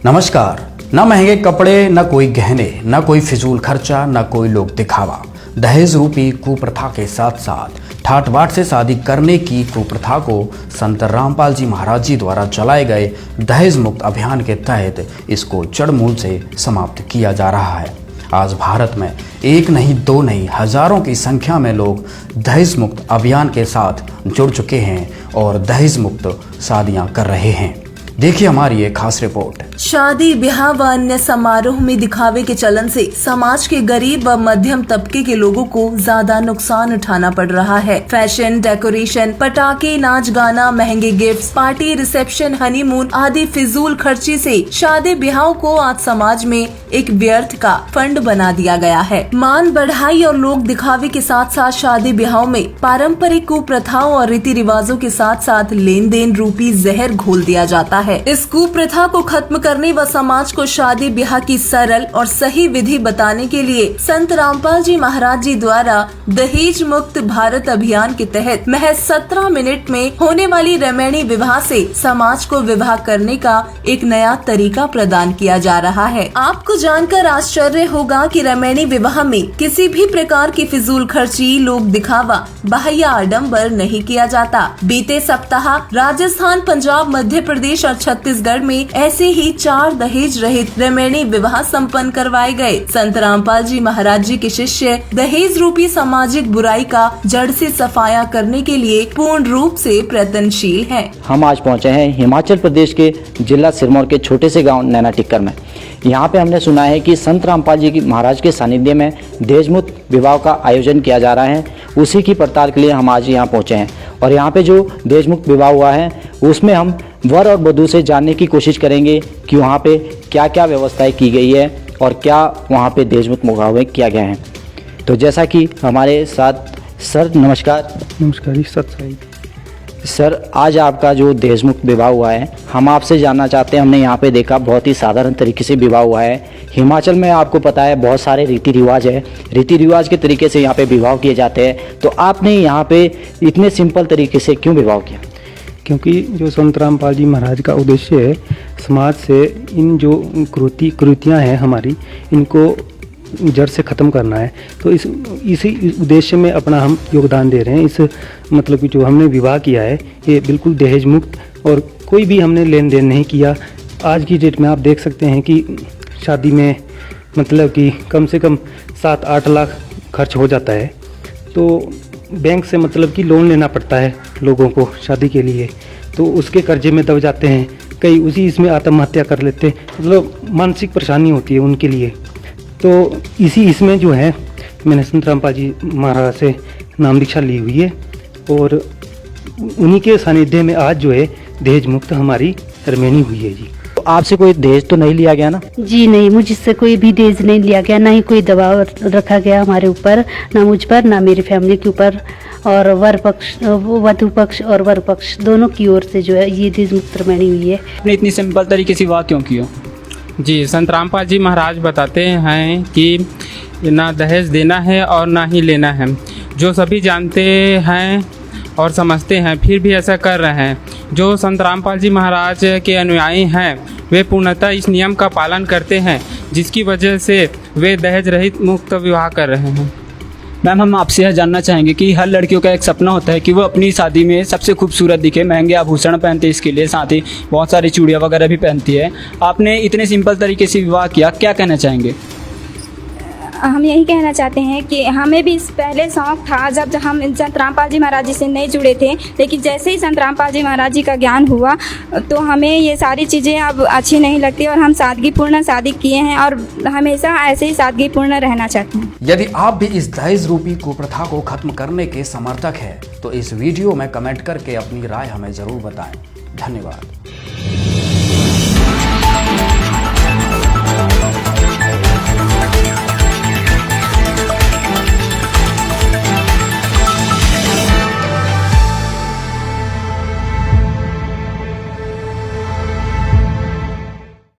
नमस्कार। न महंगे कपड़े, न कोई गहने, न कोई फिजूल खर्चा, न कोई लोक दिखावा। दहेज रूपी कुप्रथा के साथ साथ ठाट बाट से शादी करने की कुप्रथा को संत रामपाल जी महाराज जी द्वारा चलाए गए दहेज मुक्त अभियान के तहत इसको जड़ मूल से समाप्त किया जा रहा है। आज भारत में एक नहीं दो नहीं हजारों की संख्या में लोग दहेज मुक्त अभियान के साथ जुड़ चुके हैं और दहेज मुक्त शादियां कर रहे हैं। देखिए हमारी एक खास रिपोर्ट। शादी ब्याह व अन्य समारोह में दिखावे के चलन से समाज के गरीब व मध्यम तबके के लोगों को ज्यादा नुकसान उठाना पड़ रहा है। फैशन, डेकोरेशन, पटाखे, नाच गाना, महंगे गिफ्ट्स, पार्टी, रिसेप्शन, हनीमून आदि फिजूल खर्ची से शादी ब्याह को आज समाज में एक व्यर्थ का फंड बना दिया गया है। मान बढ़ाई और लोग दिखावे के साथ साथ शादी ब्याह में पारंपरिक कुप्रथाओं और रीति रिवाजों के साथ साथ लेन देन रूपी जहर घोल दिया जाता है। इस कुप्रथा को खत्म करने व समाज को शादी ब्याह की सरल और सही विधि बताने के लिए संत रामपाल जी महाराज जी द्वारा दहेज मुक्त भारत अभियान के तहत महज 17 मिनट में होने वाली रमैणी विवाह से समाज को विवाह करने का एक नया तरीका प्रदान किया जा रहा है। आपको जानकर आश्चर्य होगा कि रमैणी विवाह में किसी भी प्रकार की फिजूल खर्ची, लोक दिखावा, बाह्य आडंबर नहीं किया जाता। बीते सप्ताह राजस्थान, पंजाब, मध्य प्रदेश और छत्तीसगढ़ में ऐसे ही 4 दहेज रहित रमैणी विवाह संपन्न करवाए गए। संत रामपाल जी महाराज जी के शिष्य दहेज रूपी सामाजिक बुराई का जड़ से सफाया करने के लिए पूर्ण रूप से प्रयत्नशील हैं। हम आज पहुंचे हैं हिमाचल प्रदेश के जिला सिरमौर के छोटे से गांव नैना टिक्कर में। यहाँ पे हमने सुना है कि संत रामपाल जी महाराज के सानिध्य में दहेज मुक्त विवाह का आयोजन किया जा रहा है। उसी की पड़ताल के लिए हम आज यहाँ पहुँचे हैं और यहाँ पे जो दहेज मुक्त विवाह हुआ है उसमें हम वर और वधू से जानने की कोशिश करेंगे कि वहाँ पे क्या क्या व्यवस्थाएं की गई है और क्या वहाँ पे दहेज मुक्त मुकाबले किया गया है। तो जैसा कि हमारे साथ सर, नमस्कार। नमस्कार जी, सत साई। सर, आज आपका जो दहेज मुक्त विवाह हुआ है, हम आपसे जानना चाहते हैं। हमने यहाँ पे देखा बहुत ही साधारण तरीके से विवाह हुआ है। हिमाचल में आपको पता है बहुत सारे रीति रिवाज है, रीति रिवाज के तरीके से यहाँ पे विवाह किए जाते हैं। तो आपने यहाँ पे इतने सिंपल तरीके से क्यों विवाह किया? क्योंकि जो संत रामपाल जी महाराज का उद्देश्य है समाज से इन जो कुरीतियाँ हैं हमारी, इनको जड़ से ख़त्म करना है। तो इसी उद्देश्य में अपना हम योगदान दे रहे हैं। इस मतलब कि जो हमने विवाह किया है ये बिल्कुल दहेज मुक्त और कोई भी हमने लेन देन नहीं किया। आज की डेट में आप देख सकते हैं कि शादी में मतलब कि कम से कम 7-8 लाख खर्च हो जाता है। तो बैंक से मतलब कि लोन लेना पड़ता है लोगों को शादी के लिए, तो उसके कर्जे में दब जाते हैं। कई उसी इसमें आत्महत्या कर लेते हैं, मतलब मानसिक परेशानी होती है उनके लिए। तो इसी इसमें जो है मैंने संत रामपाल जी महाराज से नाम दीक्षा ली हुई है और उन्हीं के सानिध्य में आज जो है दहेज मुक्त हमारी रमैणी हुई है जी। तो आपसे कोई दहेज तो नहीं लिया गया ना? जी नहीं, मुझसे कोई भी दहेज नहीं लिया गया, ना ही कोई दबाव रखा गया हमारे ऊपर, ना मुझ पर ना मेरी फैमिली के ऊपर। और वर पक्ष, वधु पक्ष और वर पक्ष दोनों की ओर से जो है ये दहेज मुक्त रमैणी हुई है। आपने इतनी सिंपल तरीके से विवाह क्यों किया? जी, संत रामपाल जी महाराज बताते हैं कि ना दहेज देना है और ना ही लेना है। जो सभी जानते हैं और समझते हैं फिर भी ऐसा कर रहे हैं। जो संत रामपाल जी महाराज के अनुयायी हैं वे पूर्णतः इस नियम का पालन करते हैं, जिसकी वजह से वे दहेज रहित मुक्त विवाह कर रहे हैं। मैम, हम आपसे यह जानना चाहेंगे कि हर लड़कियों का एक सपना होता है कि वो अपनी शादी में सबसे खूबसूरत दिखे, महंगे आभूषण पहनते हैं, इसके लिए साथ ही बहुत सारी चूड़ियाँ वगैरह भी पहनती है। आपने इतने सिंपल तरीके से विवाह किया, क्या कहना चाहेंगे? हम यही कहना चाहते हैं कि हमें भी पहले शौक था जब हम संत रामपाल जी महाराज जी से नहीं जुड़े थे, लेकिन जैसे ही संत रामपाल जी महाराज जी का ज्ञान हुआ तो हमें ये सारी चीज़ें अब अच्छी नहीं लगती और हम सादगीपूर्ण शादी किए हैं और हमेशा ऐसे ही सादगीपूर्ण रहना चाहते हैं। यदि आप भी इस दहेज रूपी कुप्रथा को खत्म करने के समर्थक हैं तो इस वीडियो में कमेंट करके अपनी राय हमें जरूर बताएं। धन्यवाद।